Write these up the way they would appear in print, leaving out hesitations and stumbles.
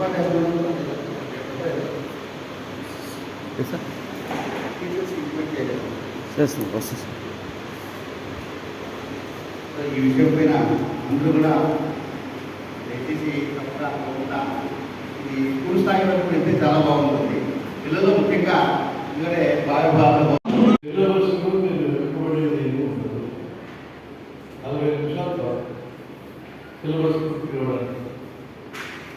Sir చేస్తాం వస్తుంది sir. ఈ విషయం పైన అందరూ కూడా దయచేసి తప్పకుండా ఇది స్కూల్ స్థాయి వరకు వెళ్తే చాలా బాగుంటుంది. పిల్లలు ముఖ్యంగా ఎందుకంటే బాగా సిలబస్ పూర్తి ఇవ్వడానికి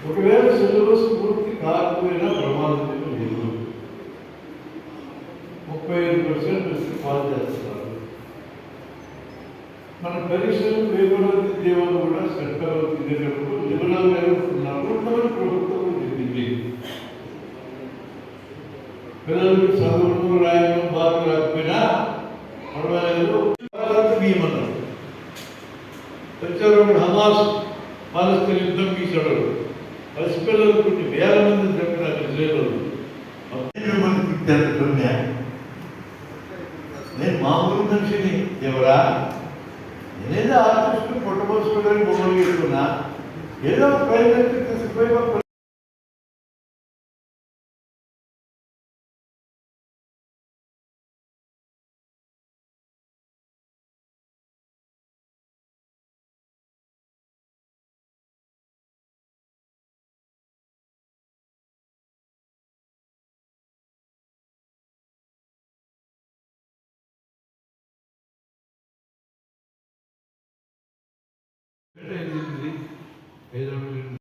ఒకవేళ సిలబస్ పూర్తి కాకపోయినా ప్రమాదం లేదు. 35% పాస్ చేస్తున్నారు. మన పరీక్షలు పేపర్లు దేవాలు కూడా సెంటర్లో తినేటప్పుడు లిబరల్గా ఉంటున్నారు. కొంతమంది ప్రభుత్వం చెప్పింది పిల్లలకి చదువులు రాయడం బాగా రాకపోయినా పర్వాలేదు బియ్యమన్నారు. వచ్చారు హమాస్ పాలస్తీన్ యుద్ధం గీశాడు. పసిపిల్లలు కొన్ని వేల మంది చంపినారు ఇజ్రాయేల్. నేను మామూలు మనిషిని ఎవరా, నేనేదో ఆర్టిస్ట్ పుట్టబోసుకోవడానికి బొమ్మలు గీసుకున్నా, ఏదో ప్రైవేట్ తీసుకుపోయి